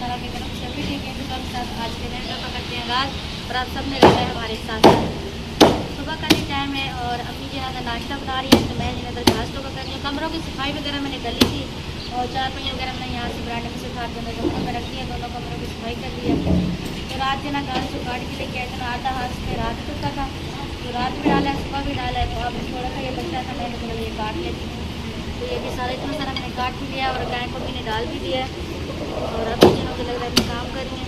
अल्लाह की तरफ से भी ठीक है। तो हम साथ आज के दिन का करते हैं आगाज़ और आप सब ने रहता है हमारे साथ। सुबह का भी टाइम है और अम्मी जो है नाश्ता बना रही है, तो मैं जो दरखास्तों का कर रही हूँ। कमरों की सफाई वगैरह मैंने कर ली थी और चार पहिए वगैरह मैंने यहाँ से बरांडे में से उठा के कमरों में रख दिया, दोनों कमरों की सफाई कर दी है। तो रात जो ना घास को काट के लेके आए थे, आधा हाथ में रात टूटा था, तो रात भी डाला है, सुबह भी डाला है। तो अब थोड़ा सा ये बच्चा था, मैं तो ये काट लेती हूँ। तो ये भी सारा इतना सारा मैंने काट भी लिया और गाय को मैंने डाल भी दिया है। और अभी जो मुझे लग रहा है मैं काम कर रही हैं,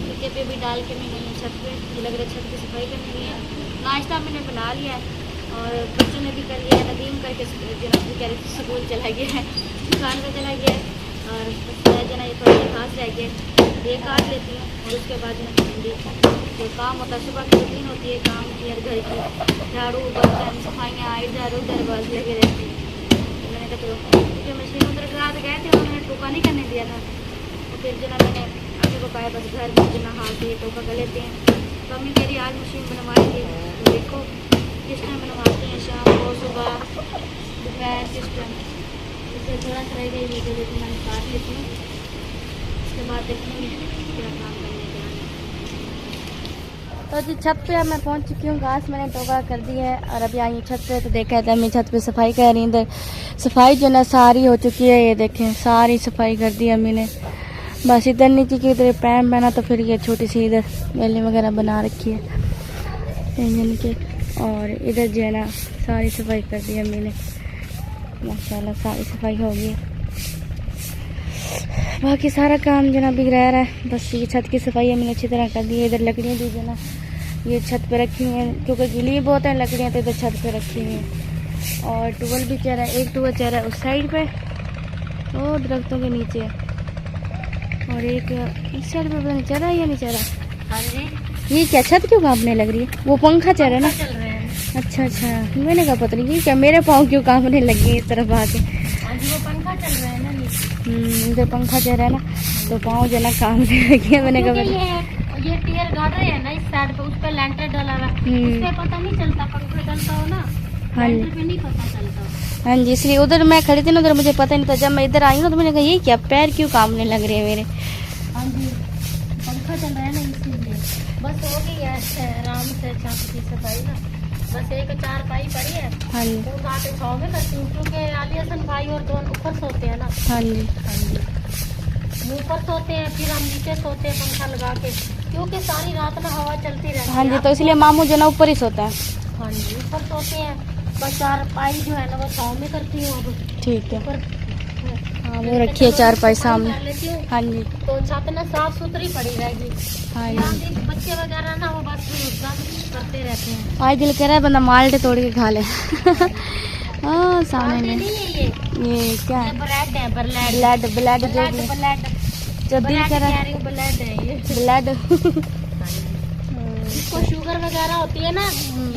टीके पे भी डाल के मैंने छत पे, मुझे लग रहा है छत की सफाई करनी है। नाश्ता मैंने बना लिया है और बच्चों ने भी कर लिया है। नदीम करके जनाब कह रही थी स्कूल चला गया है, दुकान पर चला गया है। और जना ये थोड़ी घास रह गए, ये काट लेती हूँ और उसके बाद जो काम होता है सुबह की रूटीन होती है काम की, हर घर की झाड़ू बर्तन सफाइयाँ इधर उधर बस लगे रहती हैं। तो मैंने कहा जो मशीन उधर रात गए थे उन्होंने टोका नहीं करने दिया था, तो फिर जो ना मैंने आगे को पाया बस घर में जो नहा के टोका कर लेते हैं। तो मम्मी कह रही आज मशीन बनवाएंगे, तो देखो किस टाइम बनवाते हैं, शाम को सुबह दोपहर किस टाइम। इससे थोड़ा सा रह गई वीडियो लेकिन मैं काट लेती हूँ, उसके बाद देखेंगे क्या काम करने के लिए। तो जी छत पे अब मैं पहुंच चुकी हूँ, घास मैंने टोका कर दी है और अभी आई छत पे। तो देखा था मैं छत पे सफाई कर रही हूँ, इधर सफाई जो ना सारी हो चुकी है, ये देखें सारी सफाई कर दी अम्मी ने। बस इधर नीचे की इधर पैम बना, तो फिर ये छोटी सी इधर वेली वगैरह बना रखी है इंजन के, और इधर जो है ना सारी सफाई कर दी अम्मी ने, माशाल्लाह सारी सफाई हो गई। बाकी सारा काम जो ना अभी रह रहा है, बस ये छत की सफाई हमने अच्छी तरह कर दी है। इधर लकड़ियाँ भी जो ना ये छत पे रखी हुई हैं, क्योंकि गीली बहुत है लकड़ियाँ, तो इधर छत पे रखी हुई हैं। और टूवल भी चल रहा है, एक टूवल चल रहा है उस साइड पे, वो दरख्तों के नीचे है, और एक इस साइड पे पता नहीं चल रहा है या नहीं चल रहा। हाँ जी, ये क्या छत क्यों कांपने लग रही है? वो पंखा चल रहा है ना। अच्छा अच्छा, मैंने कहा पता नहीं क्या मेरे पाँव क्यों कांपने लगे इस तरफ आके। वो पंखा चल रहा है ना, इधर पंखा चल रहा है ना, तो पाँव जो ना कांपने लगे। मैंने कहा ये टियर गाड़ रहे हैं ना इस साइड पे, उस पे लेंटर डाला हुआ है, उस पे पता नहीं चलता, पंखा चलता हो ना लेंटर पे नहीं पता चलता। हाँ जी, इसलिए उधर मैं खड़ी थी ना, उधर मुझे पता नहीं था। जब मैं इधर आई ना तो मैंने कहा ये क्या पैर क्यों कांपने लग रहे हैं मेरे। हाँ जी, पंखा चल रहा है ना इसीलिए। बस हो गई है आराम से छत की सफाई ना, बस एक चारपाई पड़ी है। हाँ जी, तो आके छाव में करती हूँ, क्योंकि आली हसन भाई और दोनों ऊपर सोते हैं ना। हाँ जी, हाँ जी, ऊपर सोते हैं, फिर हम नीचे सोते हैं पंखा लगा के, क्योंकि सारी रात ना हवा चलती रहती है। हाँ जी, तो इसलिए मामू जो ना ऊपर ही सोता है। हाँ जी, ऊपर सोते हैं, बस चारपाई जो है ना वो छाव में करती हूँ अब। ठीक है, ऊपर हाँ वो रखिए चारपाई सामने। हाँ जी, तो छत ना साफ सुथरी पड़ी रहेगी। हाँ यहाँ जी, भी बच्चे वगैरह ना वो बस गंद करते रहते हैं। आज दिल कह रहा है बंदा माल्टे तोड़ के खा ले। हाँ सामने नहीं में है ये क्या है, ब्रेड है, ब्लड ब्लड जो भी जो दिल कर रहा है, ब्लड है ये ब्लड। जिसको शुगर वगैरह होती है ना,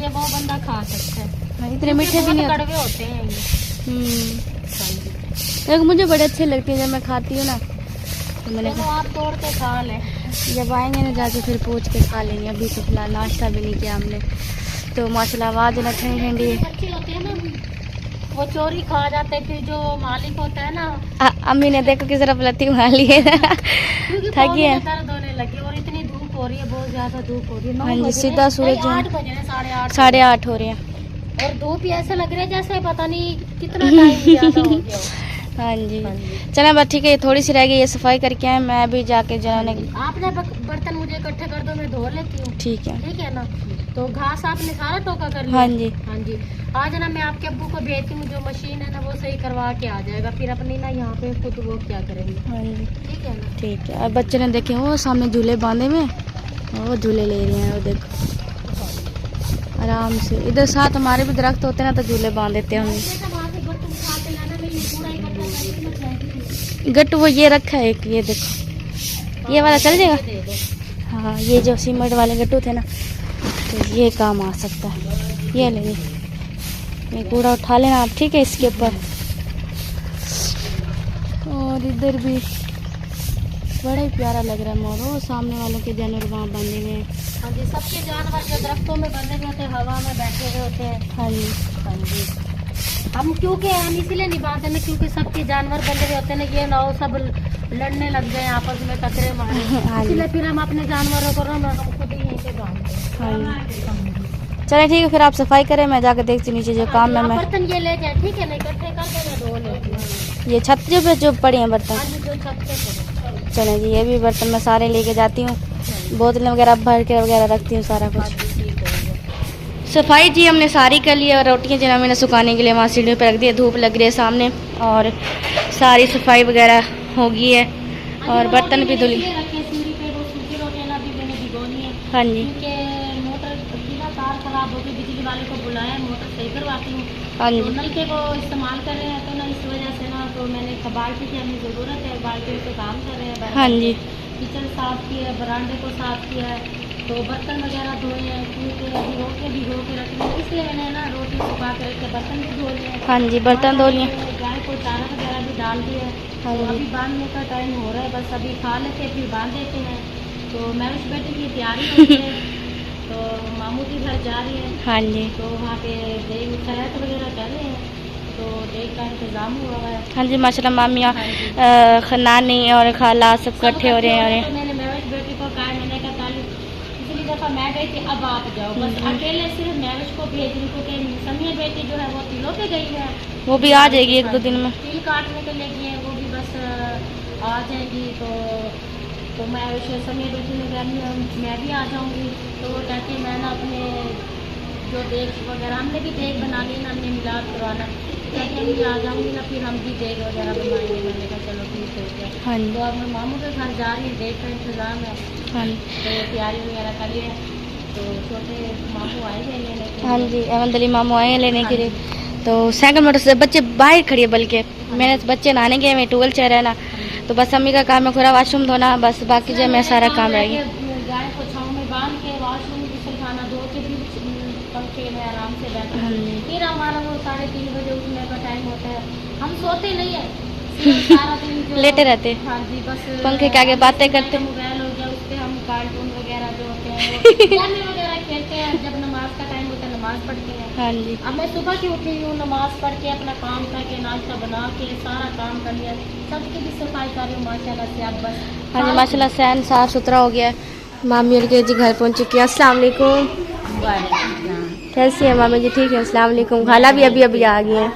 ये वो बंदा खा सकता है। इतने मीठे भी नहीं होते। कड़वे होते हैं ये। एक मुझे बड़े अच्छे लगते हैं जब मैं खाती हूँ ना, तो मैंने चलो आप तोड़ के खा लें, जब आएंगे ना जाके फिर पूछ के खा लेंगे। अभी तो फिलहाल नाश्ता भी नहीं किया हमने, तो माशाल्लाह आवाज़ ना ठंडी ठंडी। बच्चे होते हैं ना वो चोरी खा जाते हैं, फिर जो मालिक होता है ना। अम्मी ने देखो किस तरफ लत्ती मार ली है। थकी है, दर्द होने लगी, और इतनी धूप हो रही है, बहुत ज्यादा धूप हो रही है। हाँ जी, सीधा सूरज 8 बजे हैं, 8:30 8:30 हो रहे हैं। और धूप ही ऐसे लग रहा है जैसे पता नहीं कितना टाइम ज्यादा हो गया हो। हाँ जी, चलें बस ठीक है, ये थोड़ी सी रह गई, ये सफाई करके आए, मैं भी जाके जलाने। आपने बर्तन मुझे इकट्ठे कर दो, मैं धो लेती हूँ। ठीक है ना। तो घास आपने सारा टोका कर लिया? हाँ जी, हाँ जी। आज ना मैं आपके अब्बू को भेजती हूँ, जो मशीन है ना वो सही करवा के आ जाएगा, फिर अपनी ना यहाँ पे खुद वो क्या करेंगे। हाँ जी, ठीक है ना। ठीक है। और बच्चे ने देखे वो सामने झूले बांधे में, वो झूले ले रहे हैं, वो देखो आराम से। इधर साथ हमारे भी दरख्त होते हैं ना, तो झूले बांध देते हैं हम। गट्टू वो ये रखा है एक, ये देखो ये वाला चल जाएगा। हाँ ये जो सीमेंट वाले गट्टू थे ना, तो ये काम आ सकता है। ये ले ये कूड़ा उठा लेना आप, ठीक है इसके ऊपर। और इधर भी बड़ा ही प्यारा लग रहा है मोर, वो सामने वालों के जानवर वहाँ बंधे हुए हैं। हाँ जी, सबके जानवर जो दरख्तों में बंधे हुए होते हैं, हवा में बैठे हुए होते हैं। हाँ जी, हाँ जी। हम क्योंकि हम इसीलिए नहीं बांधते ना, क्योंकि सबके जानवर बंधे हुए होते हैं ना, ये ना हो सब लड़ने लग गए आपस में, टकरे मारे, इसलिए फिर हम अपने जानवरों को हम खुद ही यहीं पे बांधते हैं। चले ठीक है, फिर आप सफाई करें, मैं जाकर देखती हूँ नीचे जो काम है। मैं बर्तन ये ले जाए, ठीक है, नहीं इकट्ठे कर देना, धो लेते ये छत पे जो पड़े हैं बर्तन, जो छत पे पड़े। चलें जी, ये भी बर्तन मैं सारे लेके जाती हूँ, बोतलें वगैरह भर के वगैरह रखती हूँ, सारा कुछ। सफाई जी हमने सारी कर ली और रोटियां जो मैंने सुखाने के लिए वहाँ सीढ़ियों पर रख दी है, धूप लग रही है सामने, और सारी सफाई वगैरह हो गई है और बर्तन भी धुल। हाँ जी, मोटर की ना तार खराब हो गई, बिजली वाले को बुलाया, मोटर सही करवाती हूँ। हाँ जी, तो नलके को इस्तेमाल कर रहे हैं, तो ना इस वजह से ना, तो मैंने बाल्टी की हमें ज़रूरत है, बाल्टी से काम कर रहे हैं। हाँ जी, किचन साफ किया है, बरामदे को साफ किया है, तो बर्तन वगैरह धोए हैं, क्योंकि भिगो के रखने, इसलिए मैंने ना रोटी सुखा के रखे, बर्तन भी धो लिए। हाँ जी, बर्तन धो लिए। गाय को चारा वगैरह भी डाल दिया है। हाँ तो जी, अभी बांधने का टाइम हो रहा है, बस अभी खा लेते फिर बांध देते हैं। तो मैं उस बेटे की तैयारी हो रही है, तो मामू के घर जा रही है। हाँ जी, तो वहाँ पे देग खैरात वगैरह कर रहे हैं, तो देग का इंतज़ाम हुआ है। हाँ जी, माशाल्लाह मामियाँ नानी और खाला सब इकट्ठे हो रहे हैं। तो मैंने महवेश बेटी को कहा, मैंने कहा कल पिछली दफ़ा मैं गई थी, अब आप जाओ, बस अकेले सिर्फ महवेश को भेज रही, क्योंकि समिया बेटी जो है वो तिलों पे गई है, वो भी आ जाएगी 1-2 दिन में। तिल काटने के लिए गई है, वो भी बस आ जाएगी। तो मैं समिया बेटी ने कहा मैं भी आ जाऊँगी। तो वो कहती है मैं ना अपने जो देग वगैरह, हमने भी देग बना ली ना, हमने मिलाद करवाना, कहते हैं मैं आ जाऊँगी ना, फिर हम भी देग वगैरह बनवाएंगे। मैंने कहा चलो ठीक है क्या। हाँ जी, तो अब मैं मामू के घर जा रही हूँ, देग का इंतज़ाम है, हाँ जी, तो तैयारी वगैरह कर लिया। तो छोटे मामू आएंगे लेने के लिए। हाँ जी, अहमद अली मामू आए हैं लेने के लिए। तो साइकिल मोटर से बच्चे बाहर खड़ी है, बल्कि मैंने बच्चे नहाने गए, मैं टूवल चल रहा ना, तो बस अम्मी का काम है पूरा वाशरूम धोना, बस बाकी जो मैं सारा काम रह गया। गाय को छाँव में बांध के वाशरूम भी सुखाना, धो के भी पंखे में आराम से बैठना। फिर हमारा वो 3:30 बजे उठने का टाइम होता है, हम सोते नहीं है, सारा दिन जो लेटे रहते। हाँ जी, बस पंखे के आगे बातें करते। मोबाइल हो गया, उस पर हम कार्टून वगैरह जो होते हैं वो गेम वगैरह खेलते हैं। जब नमाज का टाइम होता है नमाज पढ़ते हैं। हाँ जी, अब मैं सुबह की उठी हूँ, नमाज पढ़ के अपना काम करके नाश्ता बना के सारा काम कर लिया, सबकी भी सफाई कर रही हूँ माशाल्लाह से। अब बस हाँ जी, माशाल्लाह सैन साफ सुथरा हो गया है। मामी और के जी घर पहुँच चुकी है। अस्सलाम वालेकुम, कैसी है मामी जी? ठीक है, अस्सलाम वालेकुम। खाला भी अभी अभी आ गई है।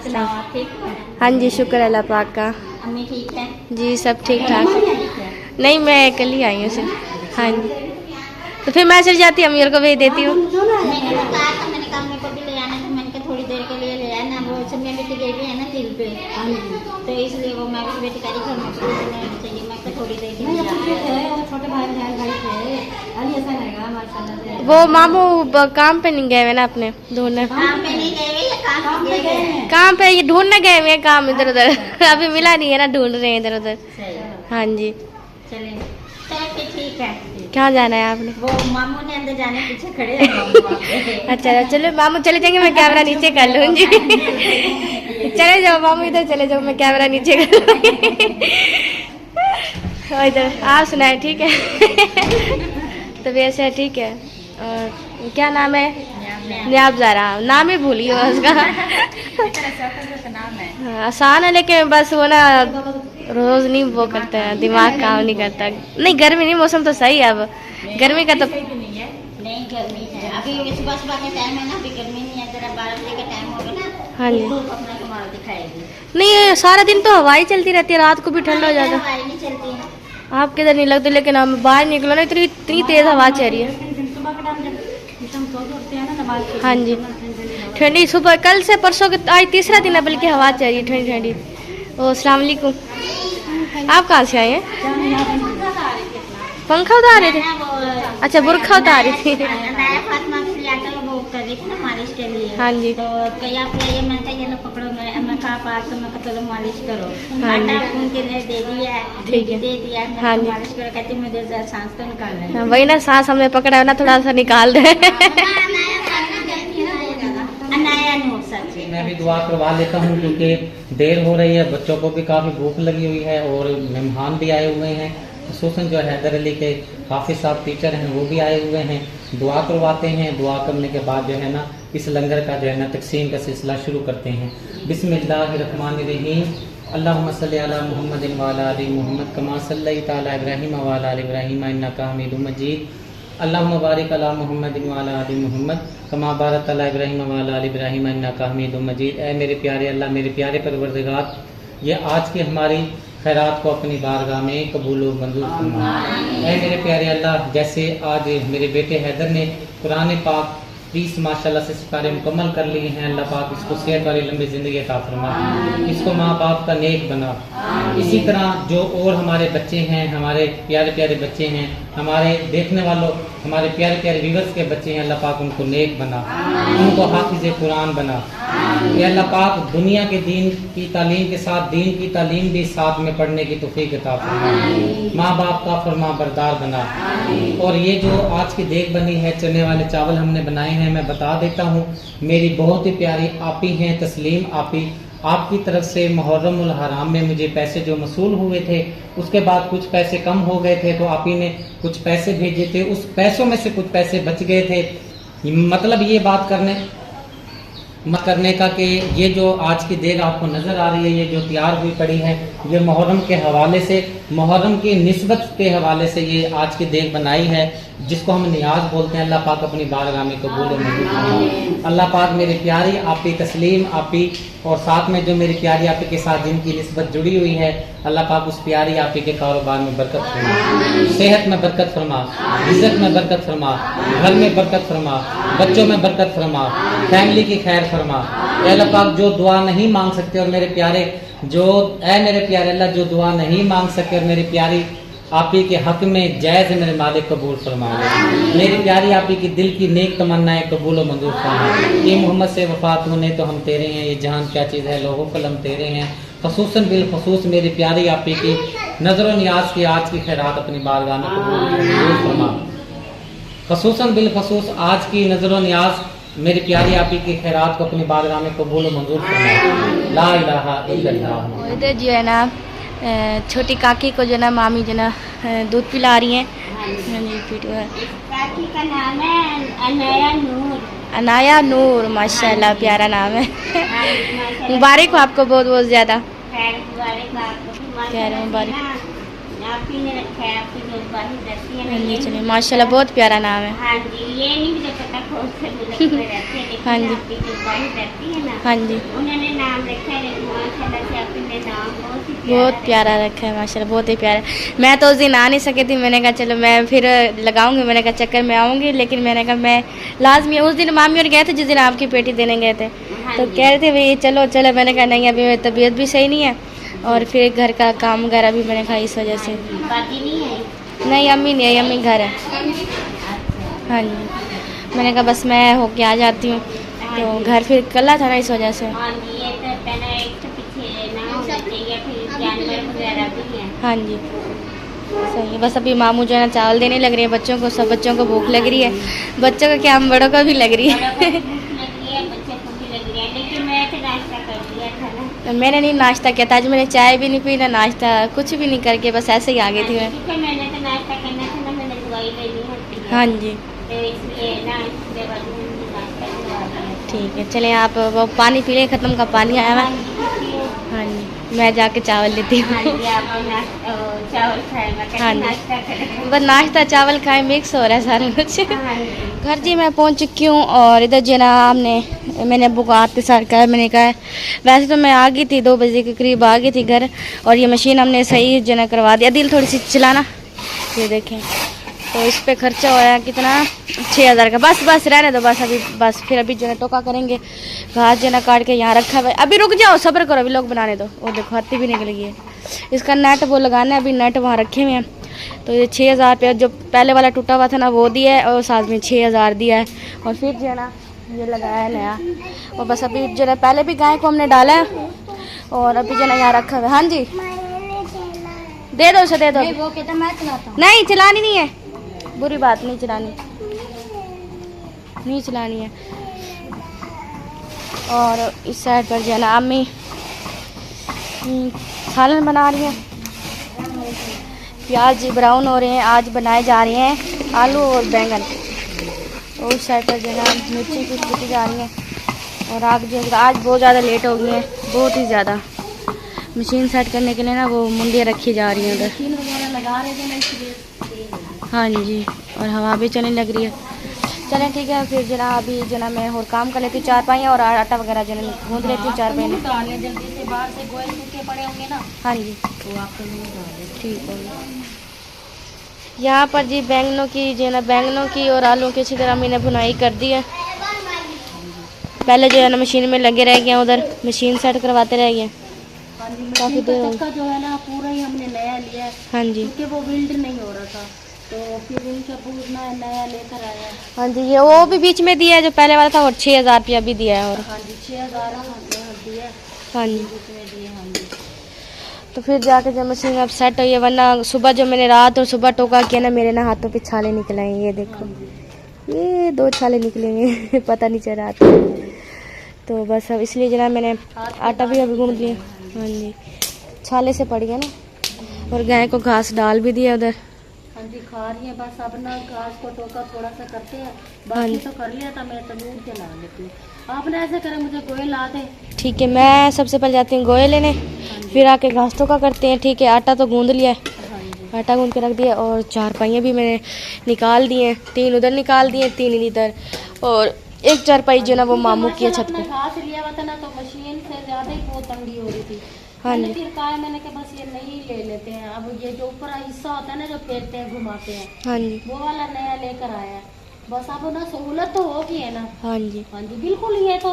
ठीक है, हाँ जी, शुक्र है अल्लाह पाक का। अम्मी ठीक है जी सब ठीक ठाक। नहीं मैं कल ही आई हूँ सिर्फ। हाँ जी, तो फिर मैं चल जाती हूँ, अमीर को भेज देती हूँ। मैंने तो कहा था, मैंने कहा मेरे को भी ले आना, तो मैंने कहा थोड़ी देर के लिए ले आना, वो सब मेरी बेटी गई हुई है ना दिल पे, तो इसलिए वो मैं भी बेटी करी घर में चाहिए, मैं कहा थोड़ी देर के लिए। छोटे भाई वो मामू काम पे नहीं गए हुए ना अपने ढूंढने, काम पे नहीं गए हुए, काम पे गए हैं। काम पे ये ढूंढने गए हुए हैं, काम इधर उधर अभी मिला नहीं है ना, ढूंढ रहे हैं इधर उधर। हाँ जी, चले चलो ठीक है। कहाँ जाना है आपने? वो मामू ने अंदर जाने पीछे खड़े हैं। अच्छा चलो मामू चले जाएंगे, मैं कैमरा नीचे कर लूँगी। चले जाओ मामू, इधर चले जाओ, मैं कैमरा नीचे कर लूँगी। और इधर आप सुनाए, ठीक है? तो वैसे ठीक है। और क्या नाम है? न्याब ज़ारा, नाम ही भूली हो उसका। हाँ, आसान है लेकिन बस वो ना रोज़ नहीं वो करते हैं, दिमाग काम नहीं करता। नहीं गर्मी नहीं, मौसम तो सही है, अब गर्मी का तो नहीं गर्मी है अभी, सुबह सुबह का टाइम है ना, अभी गर्मी नहीं है, जरा 12 बजे का टाइम होगा ना। हाँ जी, अपना कमाल दिखाएगी। नहीं सारा दिन तो हवाई चलती रहती है, रात को भी ठंडा हो जाता है। हवाई नहीं चलती है, आपके इधर नहीं लगती, लेकिन हम बाहर निकलो ना इतनी तेज हवा चल रही है। सुबह के टाइम जब हम सो उठते हैं ना नमाज। हाँ जी, ठंडी सुबह, कल से परसों के आज तीसरा दिन है, बल्कि हवा चल रही है ठंडी ठंडी। ओ अस्सलाम वालेकुम, आप कहाँ से आए हैं? पंखा उतार रहे थे? अच्छा बुरखा उतार रही थी। फातिमा के लिए आटा वो कर रही थी ना मालिश के लिए। हाँ जी, तो कहीं आप ये मैं कहा ये लो पकड़ो, मैं कहा पास, तो मैं कहा चलो मालिश करो। हाँ जी, आटा गूंद के दे दिया है, ठीक है। दे दिया है, हाँ जी, मालिश करो, कहती मुझे जरा सांस तो निकाल ले। हाँ, वही ना सांस हमने पकड़ा है ना, थोड़ा सा निकाल दे। अनाया नूर सच। मैं भी दुआ करवा लेता हूँ, क्योंकि देर हो रही है, बच्चों को भी काफ़ी भूख लगी हुई है और मेहमान भी आए हुए हैं। खुसूसन जो हैदर अली के हाफिज साहब टीचर हैं वो भी आए हुए हैं। दुआ करवाते हैं, दुआ करने के बाद जो है ना इस लंगर का जो है ना तकसीम का सिलसिला शुरू करते हैं। बिस्मिल्लाहिर्रहमानिर्रहीम। अल्लाहुम्मा सल्लि अला मुहम्मदिन व अला आलि मुहम्मद कमा सल्लैता अला इब्राहीम व अला आलि इब्राहीम इन्नका हमीदुम मजीद। अल्लाहुम्मा बारिक अला मुहम्मदिन व अला आलि मुहम्मद कमा बारकता अला इब्राहीम व अला आलि इब्राहीम इन्नका हमीदुम मजीद। ऐ मेरे प्यारे अल्लाह, मेरे प्यारे परवरदिगार, ये आज की हमारी खैरात को अपनी बारगाह में कबूल व मंजूर फरमा। ऐ मेरे प्यारे अल्लाह, जैसे आज मेरे बेटे हैदर ने कुरान पाक 30 माशाल्लाह से सिपारे मुकम्मल कर लिए हैं, अल्लाह पाक इसको सेहत वाली लंबी ज़िंदगी अता फरमा, इसको माँ बाप का नेक बना। इसी तरह जो और हमारे बच्चे हैं, हमारे प्यारे प्यारे बच्चे हैं, हमारे देखने वालों, हमारे प्यारे प्यारे व्यूअर्स के बच्चे हैं, अल्लाह पाक उनको नेक बना, उनको हाफिज़ कुरान बना। या अल्लाह पाक दुनिया के दीन की तालीम के साथ दीन की तालीम भी साथ में पढ़ने की तौफीक अता फरमा, माँ बाप का फरमा बरदार बना। और ये जो आज की देग बनी है, चने वाले चावल हमने बनाए हैं, मैं बता देता हूँ, मेरी बहुत ही प्यारी आपी हैं तस्लीम आपी, आपकी तरफ से मुहर्रम उल हराम में मुझे पैसे जो मसूल हुए थे, उसके बाद कुछ पैसे कम हो गए थे, तो आपी ने कुछ पैसे भेजे थे, उस पैसों में से कुछ पैसे बच गए थे। मतलब ये बात करने का कि ये जो आज की देग आपको नज़र आ रही है, ये जो तैयार हुई पड़ी है, ये मुहर्रम के हवाले से, मुहर्रम की निस्बत के हवाले से ये आज की देग बनाई है, जिसको हम नियाज बोलते हैं। अल्लाह पाक अपनी बारगाह में कबूल व मंजूर फरमाए। अल्लाह पाक मेरी प्यारी आपी तस्लीम आपी और साथ में जो मेरी प्यारी आपी के साथ जिनकी निस्बत जुड़ी हुई है, अल्लाह पाक उस प्यारी आपी के कारोबार में बरकत फरमा, सेहत में बरकत फरमा, इज्जत में बरकत फरमा, घर में बरकत फरमा, बच्चों में बरकत फरमा, फैमिली की खैर फरमा। अल्लाह पाक जो दुआ नहीं मांग सकते और मेरे प्यारे अल्लाह जो दुआ नहीं मांग सके और मेरी प्यारी आपी के हक में जायज़ मेरे मालिक कबूल फरमा ले। मेरी प्यारी आपी की दिल की नेक तमन्नाएं कबूल व मंजूर फरमा। ये मोहम्मद से वफात होने तो हम तेरे हैं, ये जहान क्या चीज़ है, लोगों कलम तेरे हैं। खसूसन बिल खसूस मेरी प्यारी आपी की नज़र व नियाज की आज की खैरात अपनी बारगाह में कबूल मंजूर फरमा। खसूसन बिल खसूस आज की नज़र व नियाज मेरी प्यारी आपी की खैरात को अपनी बारगाह में कबूल व मंजूर फरमा। ला इलाहा इल्लल्लाह। इधर जो है ना छोटी काकी को जो ना मामी जो ना दूध पिला रही हैं। काकी का नाम है अनाया नूर। अनाया नूर, माशाल्लाह प्यारा नाम है। मुबारक हो आपको बहुत बहुत ज़्यादा। मुबारक आपी ने रखा है, आपकी जो बाही दर्शी है, चलिए माशाल्लाह बहुत प्यारा नाम है। हाँ जी, ये नहीं मुझे पता कौन से मुल्क में रहते हैं, हाँ जी, आपकी जो बाही दर्शी है ना, हाँ जी, उन्होंने नाम रखा है, माशाल्लाह से आपने नाम बहुत प्यारा रखा है, माशाल्लाह बहुत ही प्यारा। मैं तो उस दिन आ नहीं सकी थी, मैंने कहा चलो मैं फिर लगाऊंगी, मैंने कहा चक्कर में आऊँगी, लेकिन मैंने कहा मैं लाजमी। उस दिन मामी और गए थे जिस दिन आपकी पेटी देने गए थे, तो कह रहे थे भाई चलो चलो, मैंने कहा नहीं अभी मेरी तबीयत भी सही नहीं है और फिर घर का काम वगैरह भी मैंने कहा इस वजह से। बाकी नहीं है? नहीं अम्मी नहीं है, अम्मी घर है। हाँ जी, मैंने कहा बस मैं होके आ जाती हूँ, तो घर फिर कल्ला था ना इस वजह से। हाँ जी, ये तो पहले एक तो पीछे ना होना चाहिए, फिर जानवर वगैरह भी है। हाँ जी सही है। बस अभी मामू जो है ना चावल देने लग रही है बच्चों को, सब बच्चों को भूख लग रही है, बच्चों को क्या हम बड़ों को भी लग रही है। मैंने नहीं नाश्ता किया था आज, मैंने चाय भी नहीं पी ना नाश्ता, कुछ भी नहीं करके बस ऐसे ही आ गई थी मैं। मैंने तो नाश्ता करना था ना, मैंने दवाई लेनी होती है। हाँ जी तो इसलिए ना इसके बाद मैंने नाश्ता करवा दिया। ठीक है, चलें आप वो पानी पी लें, ख़त्म का पानी आया है। हाँ जी मैं जाके चावल लेती हूँ। चावल खाएगा, हाँ जी नाश्ता करेंगे, बस नाश्ता चावल खाए, मिक्स हो रहा है सारा कुछ। घर जी मैं पहुंच चुकी हूँ और इधर जनाब ने मैंने अब्बू को आते सार कहा, मैंने कहा वैसे तो मैं आ गई थी 2 बजे के करीब आ गई थी घर, और ये मशीन हमने सही जना करवा दिया। दिल थोड़ी सी चलाना, ये देखें, तो इस पर खर्चा हो रहा है कितना 6000 का। बस रहने दो, बस अभी बस फिर अभी जना टोका करेंगे, घास जना काट के यहाँ रखा हुआ है। अभी रुक जाओ, सब्र करो, अभी लोग बनाने दो। वो देखो हत्ती भी निकल गई है, इसका नेट वो लगाना है, अभी नेट वहाँ रखे हुए हैं। तो ये 6000 रुपया जो पहले वाला टूटा हुआ था ना वो दिया है, और साथ में 6000 दिया है, और फिर जो है ना ये लगाया है नया। और बस अभी जो है पहले भी गाय को हमने डाला है और अभी जो है यहाँ रखा हुआ है। हाँ जी दे दो उसे, दे दो। वो कहता मैं चलाता हूँ। नहीं चलानी नहीं है, बुरी बात नहीं, चलानी है। और इस साइड पर जो है ना अम्मी सालन बना रही हैं, प्याज ब्राउन हो रहे हैं। आज बनाए जा रहे हैं आलू और बैंगन, उस साइड पर जो है मिर्ची कुछ कुटी जा रही है। और आग जो आज बहुत ज़्यादा लेट हो गई है, बहुत ही ज़्यादा। मशीन सेट करने के लिए ना वो मुंडियाँ रखी जा रही हैं उधर। मशीन वगैरह लगा रहे थे ना इसलिए। हाँ जी, और हवा भी चलने लग रही है। चलें ठीक है, फिर जना अभी जना मैं और काम कर लेती हूँ, चारपाई और आटा वगैरह जना गूँध लेती हूँ चारपाई में। डालने जल्दी से, बाहर से गोयल सूखे पड़े होंगे ना। हाँ जी तो आपको नहीं डाले। ठीक है। यहाँ पर जी बैंगनों की जो है ना, बैंगनों की और आलू की अच्छी तरह मैंने भुनाई कर दी है। पहले जो है ना मशीन में लगे रह गए, उधर मशीन सेट करवाते रह गए। काफ़ी देर का जो है ना पूरा ही हमने नया लिया है। हाँ जी, क्योंकि वो बिल्ड नहीं हो रहा था, तो फिर इनका पूरा नया लेकर आया। हाँ जी, ये वो भी बीच में दिया है जो पहले वाला था, और 6,000 रुपया भी दिया है। और हाँ जी 6,000 दिया। हाँ जी, बीच में दिए। हाँ जी, तो फिर जाके जब मशीन अब सेट हुई है, वरना सुबह जो मैंने रात और सुबह टोका किया ना, मेरे ना हाथों पे छाले निकल आए। ये देखो, ये 2 छाले निकलेंगे पता नहीं चल रहा था। तो बस अब इसलिए जना मैंने आटा भी अभी गूंद लिया। हाँ जी, छाले से पड़ गया ना। और गाय को घास डाल भी दिया उधर। हाँ जी खा रही है। बस अब ना घास को टोका थोड़ा सा करते हैं, हाँ बाकी जी। तो कर लिया था। मैं तंदूर जला लेती हूँ। आपने ऐसे करें, मुझे गोए ला दे। ठीक है, मैं सबसे पहले जाती हूँ गोए लेने, फिर आके घास टोका करते हैं। ठीक है, आटा तो गूंद लिया है, हाँ जी, आटा गूंद के रख दिया। और चारपाइयाँ भी मैंने निकाल दी हैं, 3 उधर निकाल दिए, 3 इधर। और एक चारपाई जो ना वो मामू की है छत पे। घास लिया हुआ था ना, तो मशीन से ज्यादा ही बहुत तंगी हो रही थी। हाँ मैंने जी, फिर कहा, मैंने कहा बस ये नहीं ले लेते हैं। अब ये जो ऊपर हिस्सा होता है ना, जो फेरते हैं घुमाते हैं, हाँ जी, वो वाला नया लेकर आया है। बस अब ना सहूलत तो होगी है ना। हाँ जी, हाँ जी बिल्कुल। ये तो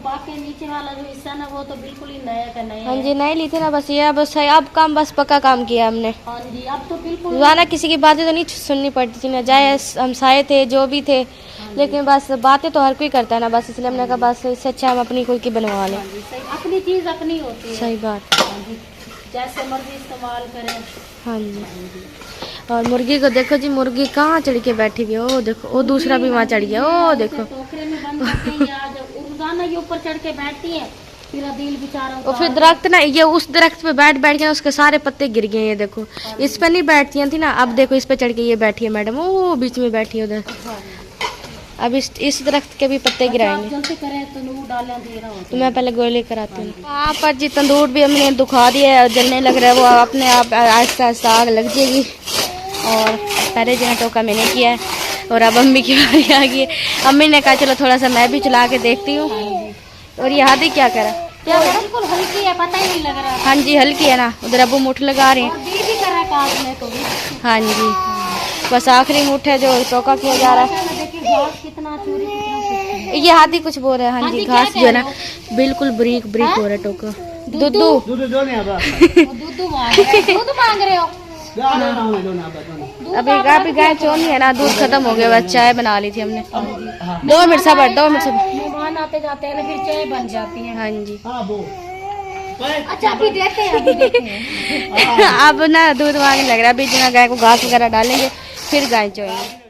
बाकी नीचे वाला जो हिस्सा ना, वो तो बिल्कुल ही नया का नया हाँ है। जी, नहीं ली थी ना, बस ये अब सही, अब काम बस पक्का काम किया हमने। हाँ जी, अब तो बिल्कुल। रोजाना किसी की बातें तो नहीं सुननी पड़ती थी ना, चाहे हमसाए थे जो भी थे, लेकिन बस बातें तो हर कोई करता है ना, बस इसलिए हमने कहा बस इससे अच्छा हम अपनी खुद की बनवा लें। हाँ जी, सही। अपनी चीज अपनी होती है। सही बात। हाँ जी, जैसे मर्जी इस्तेमाल करें। हाँ जी, और मुर्गी को देखो जी, मुर्गी कहाँ चढ़ के बैठी हुई है। ओ देखो, वो दूसरा भी वहाँ चढ़ गया। ओ देखो, टोकरे में बंद करते हैं, या रोजाना ये ऊपर चढ़ के बैठती है, फिर अदील बेचारा और फिर दरख्त ना, ये उस दरख्त पे बैठ बैठ के उसके सारे पत्ते गिर गए। ये देखो, इस पे नहीं बैठती थी ना, अब देखो इस पे चढ़ के ये बैठी है मैडम, ओ बीच में बैठी है उधर। अब इस दरख्त के भी पत्ते गिराएंगे। जल्दी करें, तंदूर डालें, अंधेरा हो। तो मैं पहले गोले लेकर आती हूँ। वहाँ पर जी तंदूर भी हमने दुखा दिया है, जलने लग रहा है। वो अपने आप आहिस्ता आहिस्ता आग लग जाएगी। और पहले जो है टोका मैंने किया है, और अब अम्मी की बारी आ गई है। अम्मी ने कहा चलो थोड़ा सा मैं भी चला के देखती हूँ। और ये हादी क्या करा, क्या बिल्कुल हल्की है, पता ही नहीं लग रहा। हाँ जी, हल्की है ना। उधर अबू मुठ लगा रहे हैं। और दिल भी कर रहा है काज में तो भी। हाँ जी, बस आखिरी मुठ है जो टोका किया जा रहा है। देखिए घास कितना चूरी, कितना ये हादी कुछ बोल रहा है। हाँ जी, क्या घास कह जो है ना रहे बिल्कुल बारीक बारीक हो रहा है टोका। दूध दूध मांग रहे हो। अभी गाय चोनी है ना, दूध खत्म हो गया, बस चाय बना ली थी हमने। 2 मिनट सबर, 2 मिनट सबर। मेहमान आते जाते हैं ना, फिर चाय बन जाती है। हाँ जी, अच्छा अभी देते हैं, अभी देते हैं। अब ना दूध मांगने लग रहा है। अभी जो ना गाय को घास वगैरह डालेंगे, फिर गाय चोएंगे।